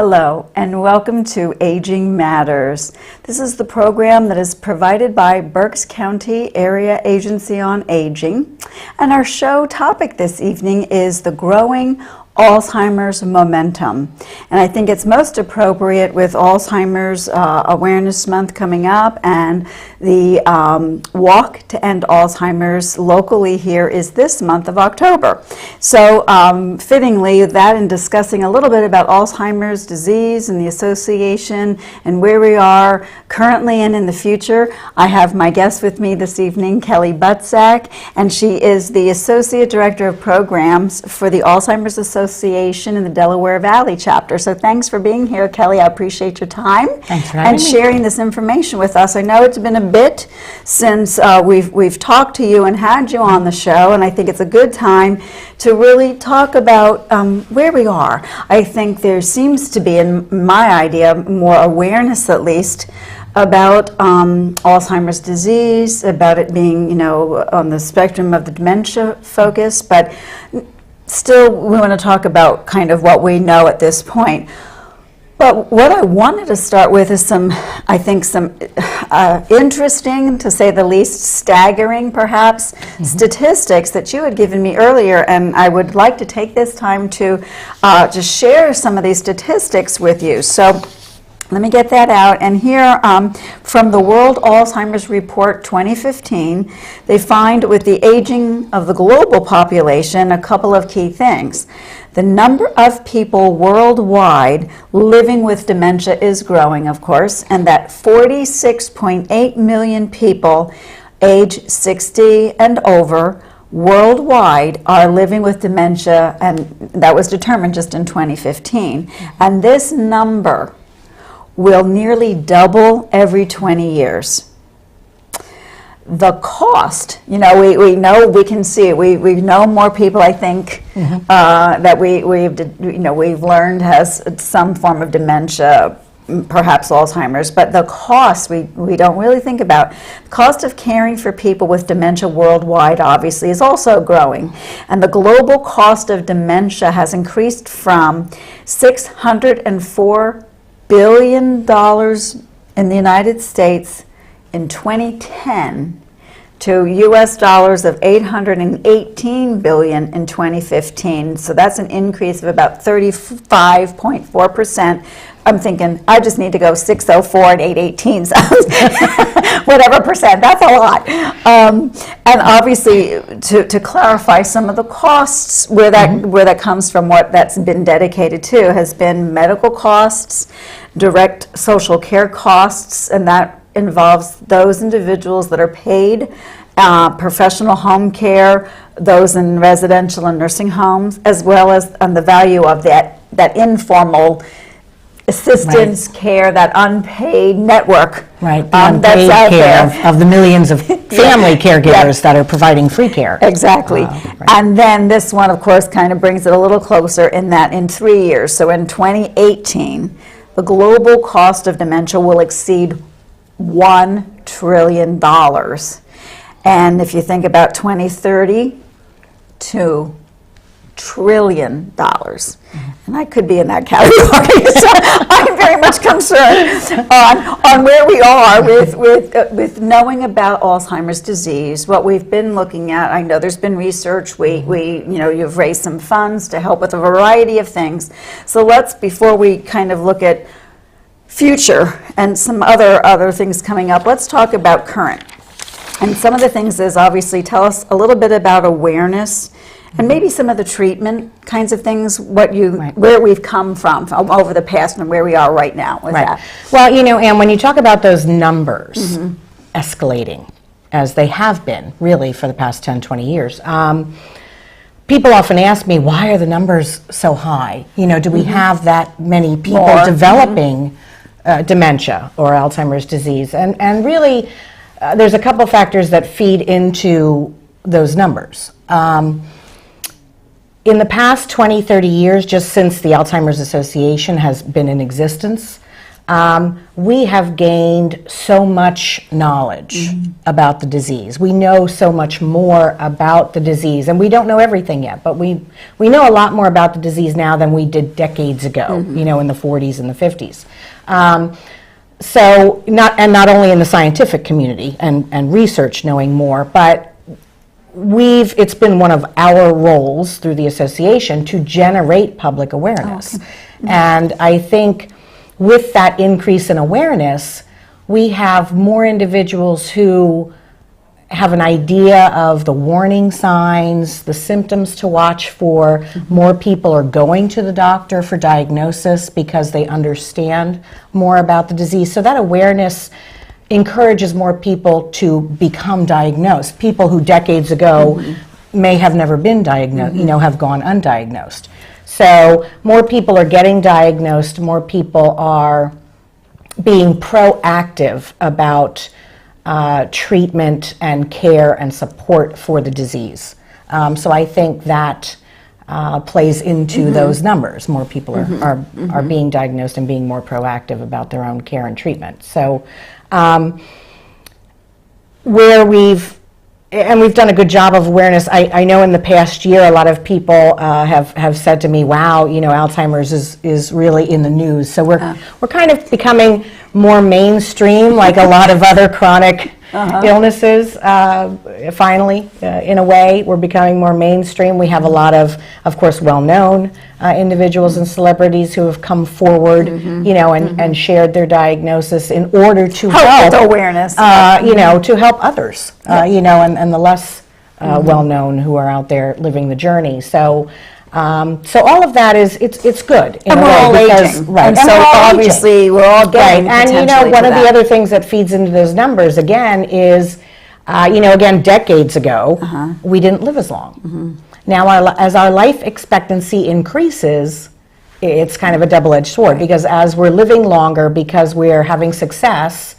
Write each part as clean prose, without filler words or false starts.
Hello, and welcome to Aging Matters. This is the program that is provided by Berks County Area Agency on Aging. And our show topic this evening is the growing Alzheimer's momentum. And I think it's most appropriate with Alzheimer's Awareness Month coming up, and the Walk to End Alzheimer's locally here is this month of October. So fittingly, that and discussing a little bit about Alzheimer's disease and the association and where we are currently and in the future, I have my guest with me this evening, Kellie Butsack, and she is the Associate Director of Programs for the Alzheimer's Association in the Delaware Valley chapter. So thanks for being here, Kellie. I appreciate your time. Thanks for having and me. Sharing this information with us. I know it's been a bit since we've talked to you and had you on the show, and I think it's a good time to really talk about where we are. I think there seems to be, in my idea, more awareness at least about Alzheimer's disease, about it being, on the spectrum of the dementia focus, but still, we want to talk about kind of what we know at this point. But what I wanted to start with is some interesting, to say the least, staggering perhaps, statistics that you had given me earlier, and I would like to take this time to just share some of these statistics with you. So let me get that out. And here from the World Alzheimer's Report 2015, they find with the aging of the global population a couple of key things. The number of people worldwide living with dementia is growing, of course, and that 46.8 million people age 60 and over worldwide are living with dementia, and that was determined just in 2015. And this number will nearly double every 20 years. The cost, we know, we can see it. We know more people, I think, that we've learned has some form of dementia, perhaps Alzheimer's, but the cost we don't really think about. The cost of caring for people with dementia worldwide obviously is also growing, and the global cost of dementia has increased from $604 billion in the United States in 2010 to US dollars of $818 billion in 2015. So that's an increase of about 35.4%. I'm thinking, I just need to go 604 and 818, so whatever percent, that's a lot. And obviously, to clarify some of the costs, where that comes from, what that's been dedicated to has been medical costs, direct social care costs, and that involves those individuals that are paid, professional home care, those in residential and nursing homes, as well as the value of that informal assistance care, that unpaid network. Right, the unpaid care of the millions of family caregivers that are providing free care. Exactly. Right. And then this one, of course, kind of brings it a little closer in that in 3 years. So in 2018, the global cost of dementia will exceed $1 trillion. And if you think about 2030, $2 trillion. And I could be in that category. So I'm very much concerned on where we are with knowing about Alzheimer's disease, what we've been looking at. I know there's been research. You've raised some funds to help with a variety of things. So before we kind of look at future and some other things coming up, let's talk about current. And some of the things is obviously tell us a little bit about awareness and maybe some of the treatment kinds of things, where we've come from over the past and where we are right now with that. Well, Anne, when you talk about those numbers escalating, as they have been really for the past 10, 20 years, people often ask me, why are the numbers so high? Do we have that many people developing dementia or Alzheimer's disease? And really, there's a couple factors that feed into those numbers. In the past 20, 30 years, just since the Alzheimer's Association has been in existence, we have gained so much knowledge about the disease. We know so much more about the disease, and we don't know everything yet, but we know a lot more about the disease now than we did decades ago, in the 40s and the 50s. So not only in the scientific community and research knowing more, but it's been one of our roles through the association to generate public awareness. Okay. And I think with that increase in awareness, we have more individuals who have an idea of the warning signs, the symptoms to watch for. More people are going to the doctor for diagnosis because they understand more about the disease. So that awareness encourages more people to become diagnosed. People who decades ago may have never been diagnosed, have gone undiagnosed. So more people are getting diagnosed, more people are being proactive about treatment and care and support for the disease. So I think that plays into those numbers. More people are being diagnosed and being more proactive about their own care and treatment. So where we've done a good job of awareness. I know in the past year a lot of people have said to me, wow, Alzheimer's is really in the news. So we're kind of becoming more mainstream, like a lot of other chronic illnesses. Finally, in a way, we're becoming more mainstream. We have a lot of course, well-known individuals and celebrities who have come forward, and shared their diagnosis in order to help with awareness, to help others, and the less well-known who are out there living the journey. So all of that it's good. And we're all aging, right? And so obviously we're all getting And one of the other things that feeds into those numbers again is, again, decades ago we didn't live as long. Now, as our life expectancy increases, it's kind of a double-edged sword, because as we're living longer, because we're having success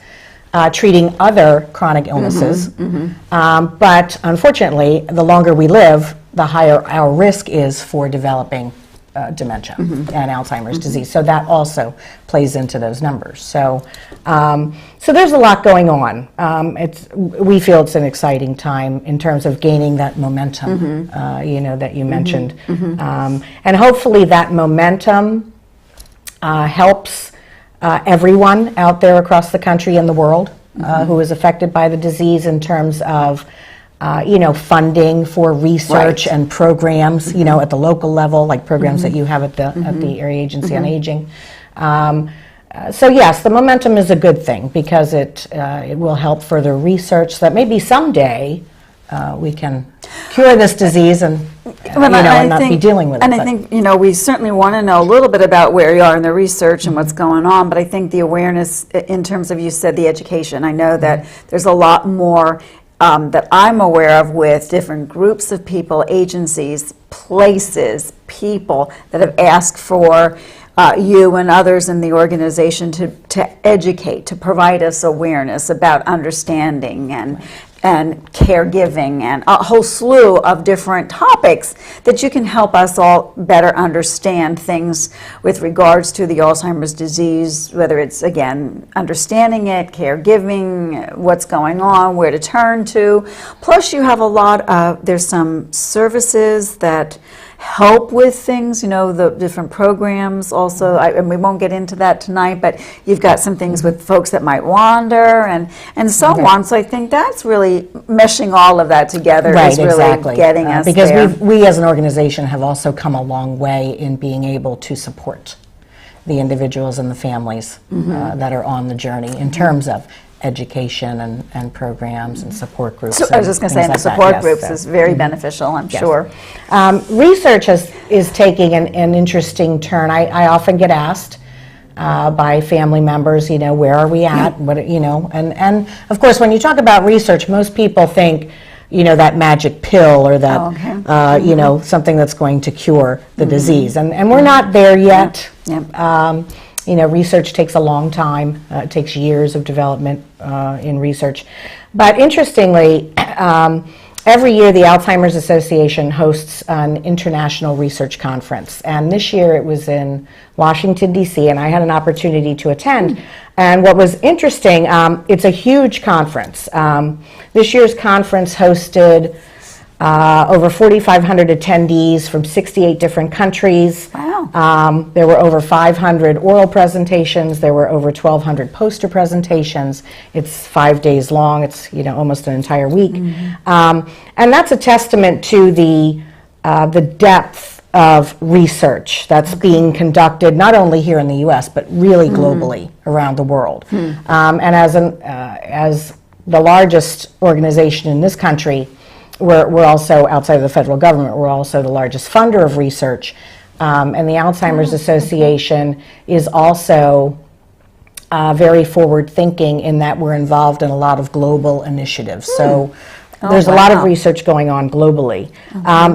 treating other chronic illnesses, but unfortunately, the longer we live, the higher our risk is for developing dementia and Alzheimer's disease. So that also plays into those numbers. So there's a lot going on. We feel it's an exciting time in terms of gaining that momentum, that you mentioned. And hopefully that momentum helps everyone out there across the country and the world who is affected by the disease in terms of funding for research and programs, at the local level, like programs that you have at the Area Agency on Aging. So yes, the momentum is a good thing, because it will help further research that maybe someday we can cure this disease and not be dealing with it. And I think, we certainly want to know a little bit about where you are in the research and what's going on, but I think the awareness in terms of, you said, the education. I know that there's a lot more that I'm aware of with different groups of people, agencies, places, people that have asked for you and others in the organization to educate, to provide us awareness about understanding and caregiving and a whole slew of different topics that you can help us all better understand things with regards to the Alzheimer's disease, whether it's, again, understanding it, caregiving, what's going on, where to turn to. Plus you have a lot of, there's some services that help with things, the different programs also, and we won't get into that tonight, but you've got some things with folks that might wander and so on. So I think that's really meshing all of that together is really getting us because there. we as an organization have also come a long way in being able to support the individuals and the families that are on the journey in terms of education and programs and support groups. So I was just going to say, the support groups is very beneficial, I'm sure. Research is taking an interesting turn. I often get asked by family members, where are we at? What, and of course, when you talk about research, most people think, that magic pill or that, something that's going to cure the disease. And we're not there yet. Research takes a long time. It takes years of development in research. But interestingly, every year the Alzheimer's Association hosts an international research conference. And this year it was in Washington, D.C., and I had an opportunity to attend. And what was interesting, it's a huge conference. This year's conference hosted over 4,500 attendees from 68 different countries. Wow. There were over 500 oral presentations. There were over 1,200 poster presentations. It's 5 days long. It's almost an entire week. And that's a testament to the depth of research that's being conducted not only here in the U.S. but really globally around the world. And as the largest organization in this country, we're also, outside of the federal government, we're also the largest funder of research. And the Alzheimer's Association is also very forward-thinking in that we're involved in a lot of global initiatives. So there's a lot of research going on globally.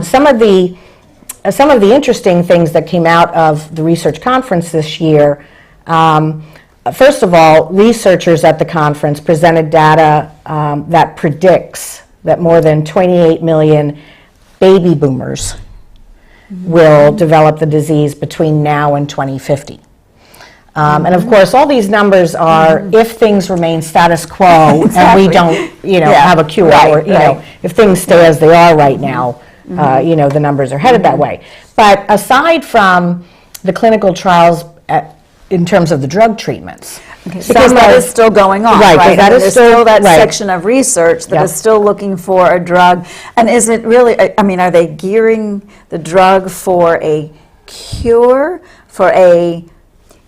Some of the interesting things that came out of the research conference this year, first of all, researchers at the conference presented data that predicts that more than 28 million baby boomers will develop the disease between now and 2050. And of course, all these numbers are if things remain status quo and we don't, have a cure, or if things stay as they are right now, the numbers are headed that way. But aside from the clinical trials in terms of the drug treatments, because that is still going on, right? That is there's still that section of research that is still looking for a drug. And is it really, are they gearing the drug for a cure, for a,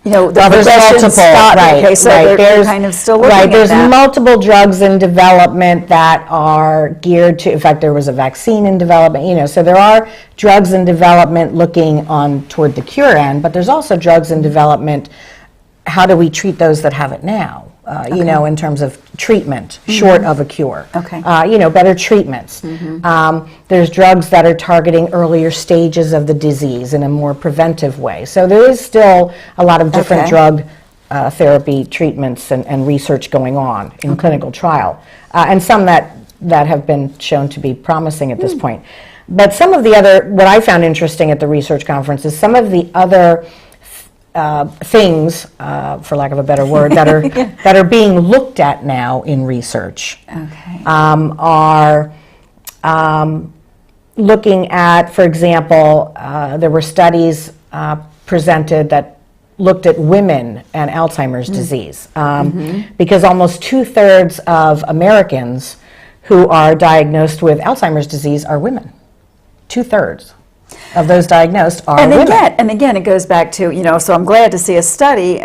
there's multiple, okay, so they're kind of still looking at there's that. multiple drugs in development that are geared to, in fact, there was a vaccine in development, so there are drugs in development looking toward the cure end, but there's also drugs in development. How do we treat those that have it now? In terms of treatment, short of a cure. Okay. Better treatments. There's drugs that are targeting earlier stages of the disease in a more preventive way. So there is still a lot of different drug therapy treatments and research going on in clinical trial, and some that have been shown to be promising at this point. But some of the other, what I found interesting at the research conference is some of the other things, for lack of a better word, that are that are being looked at now in research are looking at, for example, there were studies presented that looked at women and Alzheimer's disease, because almost 2/3 of Americans who are diagnosed with Alzheimer's disease are women. 2/3 of those diagnosed are women. And again, it goes back to, so I'm glad to see a study,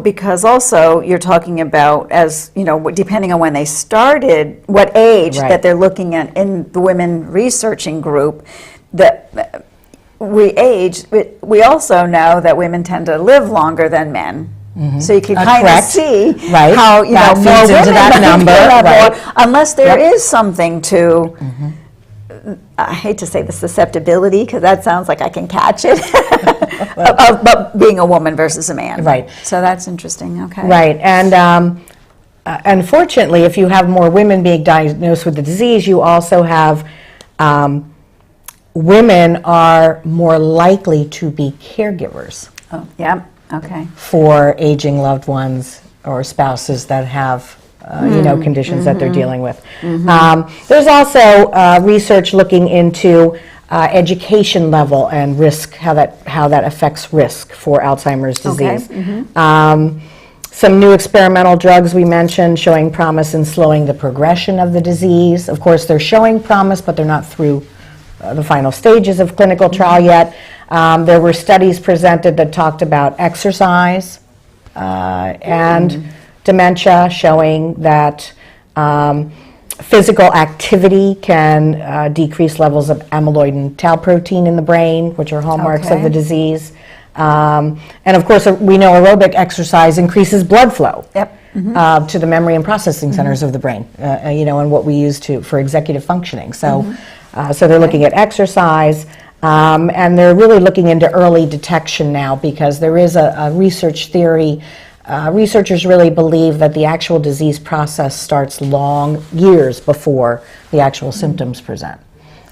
because also you're talking about, as, depending on when they started, what age that they're looking at in the women researching group, that we age, we also know that women tend to live longer than men. So you can kind of see how, that more feeds women into that number, unless there is something to, I hate to say the susceptibility, because that sounds like I can catch it, but being a woman versus a man. Right. So that's interesting, okay. Right, and unfortunately, if you have more women being diagnosed with the disease, you also have women are more likely to be caregivers. Oh, yeah, okay. For aging loved ones or spouses that have conditions that they're dealing with. There's also research looking into education level and risk, how that affects risk for Alzheimer's disease. Some new experimental drugs we mentioned showing promise in slowing the progression of the disease. Of course, they're showing promise, but they're not through the final stages of clinical trial yet. There were studies presented that talked about exercise and dementia, showing that physical activity can decrease levels of amyloid and tau protein in the brain, which are hallmarks of the disease. And of course, we know aerobic exercise increases blood flow to the memory and processing centers of the brain, and what we use for executive functioning. So, so they're looking at exercise, and they're really looking into early detection now, because there is a research theory researchers really believe that the actual disease process starts years before the actual symptoms present.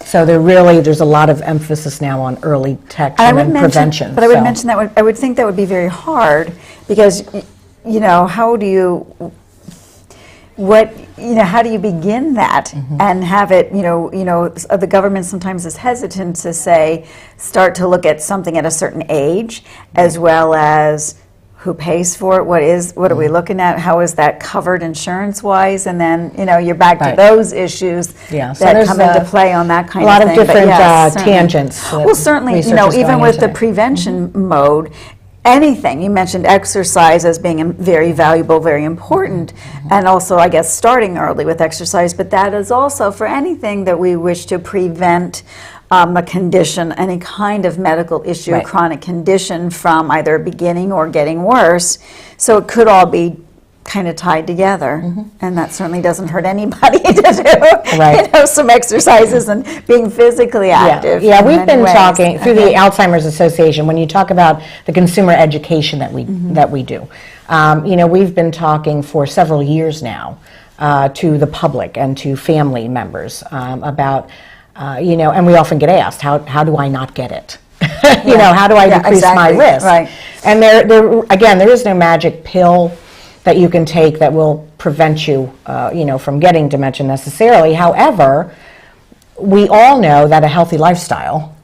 So there's a lot of emphasis now on early detection and prevention. But I would mention that I would think that would be very hard because, how do you begin that and have it, the government sometimes is hesitant to say, start to look at something at a certain age, as well as who pays for it, what are we looking at, how is that covered insurance-wise, and then, you're back to those issues that come into play on that kind of thing. A lot of different tangents. Well, certainly, even with the prevention mode, anything, you mentioned exercise as being very valuable, very important, and also, I guess, starting early with exercise, but that is also for anything that we wish to prevent a condition, any kind of medical issue, a chronic condition from either beginning or getting worse. So it could all be kind of tied together, and that certainly doesn't hurt anybody to do some exercises and being physically active. Yeah, we've been talking through the Alzheimer's Association. When you talk about the consumer education that we do, we've been talking for several years now to the public and to family members about. And we often get asked, how do I not get it? How do I decrease my risk? Right. And there is no magic pill that you can take that will prevent you, from getting dementia necessarily. However, we all know that a healthy lifestyle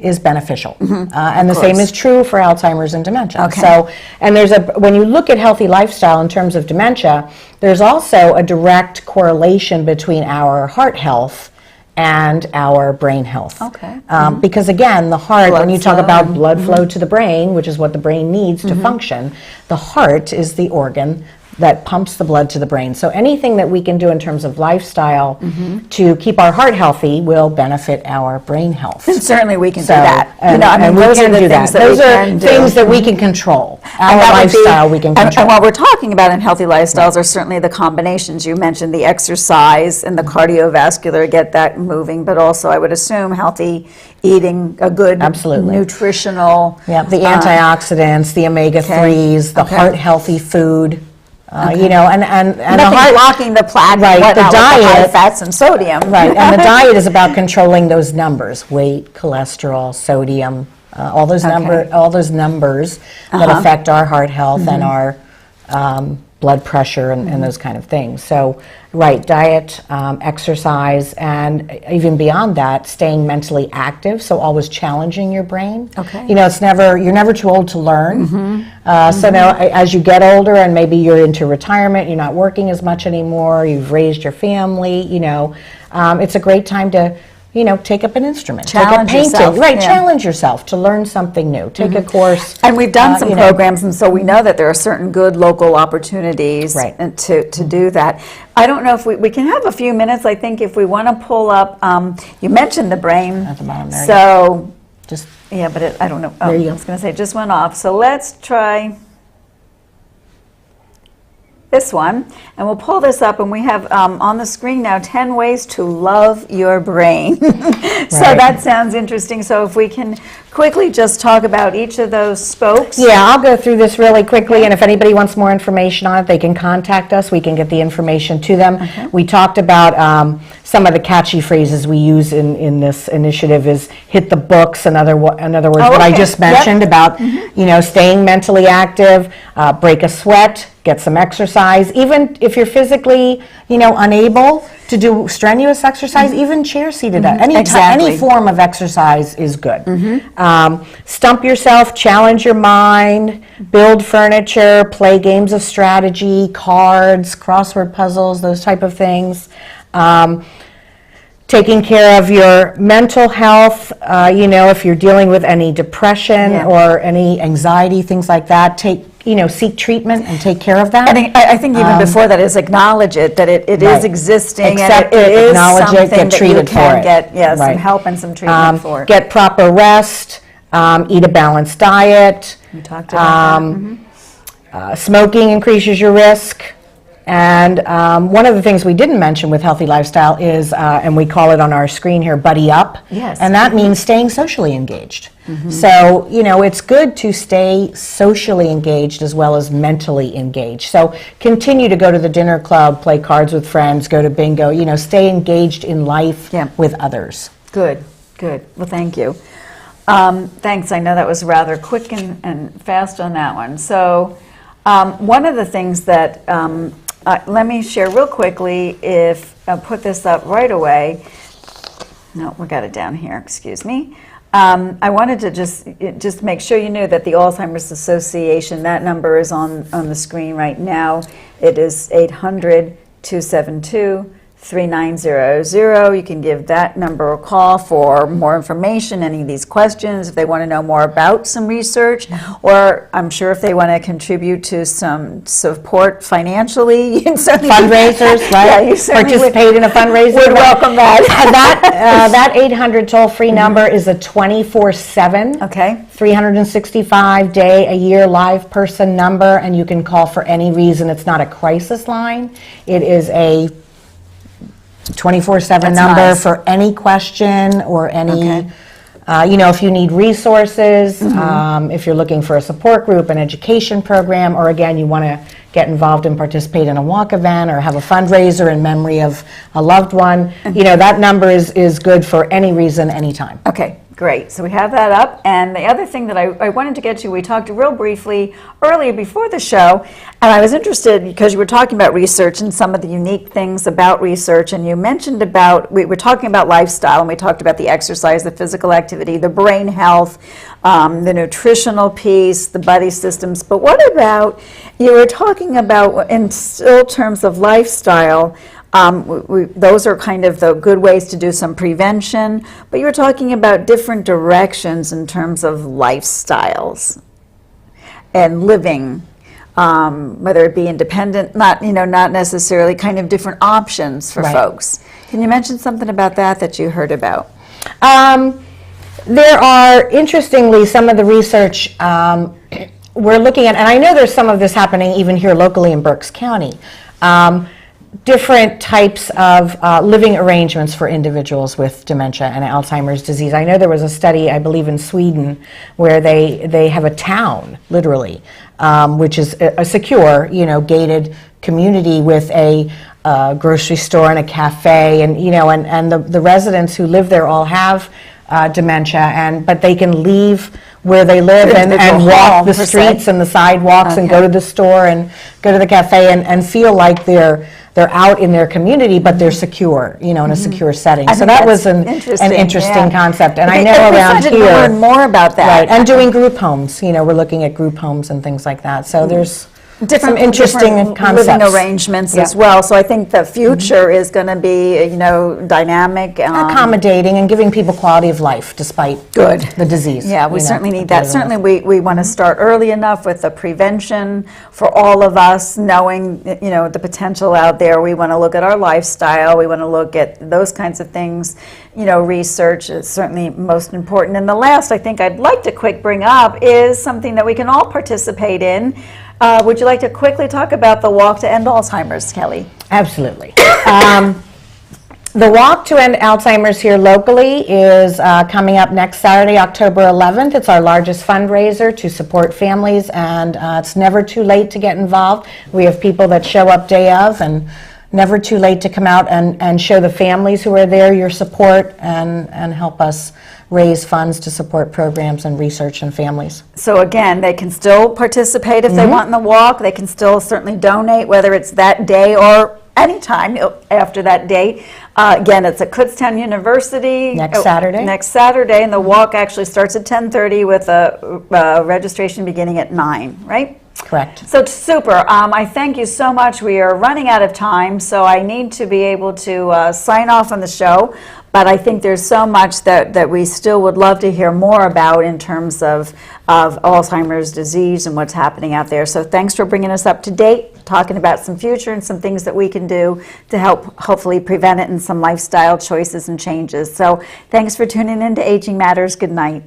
is beneficial, and the same is true for Alzheimer's and dementia. Okay. So, and when you look at healthy lifestyle in terms of dementia, there's also a direct correlation between our heart health and our brain health. Okay. Because again, the heart, when you talk about blood flow to the brain, which is what the brain needs to function, the heart is the organ that pumps the blood to the brain. So anything that we can do in terms of lifestyle to keep our heart healthy will benefit our brain health. And certainly we can do that. And those are the things those are things that we can control. Our lifestyle we can control. And what we're talking about in healthy lifestyles are certainly the combinations. You mentioned the exercise and the cardiovascular, get that moving, but also I would assume healthy eating, a good nutritional. Yeah, the antioxidants, the omega-3s, the heart-healthy food. And the heart blocking the plaque, the diet, with the high fats and sodium. Right, and the diet is about controlling those numbers: weight, cholesterol, sodium, all those numbers that affect our heart health and our blood pressure and those kind of things. So, diet, exercise, and even beyond that, staying mentally active. So always challenging your brain. Okay. You're never too old to learn. So now, as you get older, and maybe you're into retirement, you're not working as much anymore, you've raised your family. It's a great time to. Take up an instrument, challenge take up painting, yourself. challenge yourself to learn something new, take a course. And we've done some programs, and so we know that there are certain good local opportunities to do that. I don't know if we can have a few minutes, I think, if we want to pull up, you mentioned the brain. At the bottom there. So, just but I don't know. There you go. I was going to say, it just went off. So let's try this one, and we'll pull this up, and we have on the screen now 10 ways to love your brain. So that sounds interesting. So if we can quickly just talk about each of those spokes. Yeah, I'll go through this really quickly, and if anybody wants more information on it, they can contact us. We can get the information to them. We talked about some of the catchy phrases we use in this initiative is hit the books, in other words, what I just mentioned about staying mentally active, break a sweat, get some exercise. Even if you're physically, unable to do strenuous exercise, even chair-seated, any form of exercise is good. Stump yourself, challenge your mind, build furniture, play games of strategy, cards, crossword puzzles, those type of things. Taking care of your mental health, if you're dealing with any depression or any anxiety, things like that, seek treatment and take care of that. I think even before that is acknowledge it, that it is existing, accept and it is acknowledge something it, get that treated you can for it. Get some help and some treatment for. Get proper rest, eat a balanced diet. We talked about that. Smoking increases your risk. And one of the things we didn't mention with healthy lifestyle is, and we call it on our screen here, buddy up. Yes. And that means staying socially engaged. So, it's good to stay socially engaged as well as mentally engaged. So continue to go to the dinner club, play cards with friends, go to bingo, stay engaged in life with others. Good. Well, thank you. Thanks. I know that was rather quick and fast on that one. So one of the things that, let me share real quickly, if I'll put this up right away. No, we got it down here, excuse me. I wanted to just make sure you knew that the Alzheimer's Association, that number is on the screen right now. It is 800-272-3900. You can give that number a call for more information, any of these questions, if they want to know more about some research, or I'm sure if they want to contribute to some support financially, you can certainly Fundraisers, right? Yeah, you certainly participate in a fundraiser. would welcome that. That 800 toll-free number is a 24/7, Okay. 365-day-a-year live person number, and you can call for any reason. It's not a crisis line. It is a 24/7 That's number nice. for any question or any, Okay. if you need resources, if you're looking for a support group, an education program, or again, you want to get involved and participate in a walk event or have a fundraiser in memory of a loved one, that number is good for any reason, anytime. Okay, great. So we have that up. And the other thing that I wanted to get to, we talked real briefly earlier before the show, and I was interested because you were talking about research and some of the unique things about research, and you mentioned we were talking about lifestyle, and we talked about the exercise, the physical activity, the brain health, the nutritional piece, the buddy systems. But what about, you were talking about, in still terms of lifestyle, those are kind of the good ways to do some prevention, but you were talking about different directions in terms of lifestyles and living, whether it be independent, not necessarily, kind of different options for folks. Can you mention something about that you heard about? There are, interestingly, some of the research we're looking at, and I know there's some of this happening even here locally in Berks County, different types of living arrangements for individuals with dementia and Alzheimer's disease. I know there was a study, I believe in Sweden, where they have a town, literally, which is a secure, gated community with a grocery store and a cafe, and the residents who live there all have dementia, but they can leave where they live and walk the streets and the sidewalks and go to the store and go to the cafe and feel like they're out in their community, but they're secure, in a secure setting. So that was an interesting concept. And I know around here, learn more about that. Right, and doing group homes. We're looking at group homes and things like that. So there's some interesting concepts. Living arrangements as well. So I think the future is going to be, dynamic, accommodating, and giving people quality of life despite the disease. Yeah, we certainly need that. Certainly, we want to start early enough with the prevention for all of us, knowing the potential out there. We want to look at our lifestyle. We want to look at those kinds of things. Research is certainly most important. And the last I think I'd like to quick bring up is something that we can all participate in. Would you like to quickly talk about the Walk to End Alzheimer's, Kelly? Absolutely. The Walk to End Alzheimer's here locally is coming up next Saturday, October 11th. It's our largest fundraiser to support families, and it's never too late to get involved. We have people that show up day of, and never too late to come out and show the families who are there your support and help us raise funds to support programs and research and families. So again, they can still participate if they want in the walk. They can still certainly donate, whether it's that day or anytime after that date. Again, it's at Kutztown University. Next Saturday. Next Saturday, and the walk actually starts at 10:30 with a registration beginning at 9, right? Correct. So super. I thank you so much. We are running out of time, so I need to be able to sign off on the show. But I think there's so much that we still would love to hear more about in terms of Alzheimer's disease and what's happening out there. So thanks for bringing us up to date, talking about some future and some things that we can do to help hopefully prevent it, and some lifestyle choices and changes. So thanks for tuning in to Aging Matters. Good night.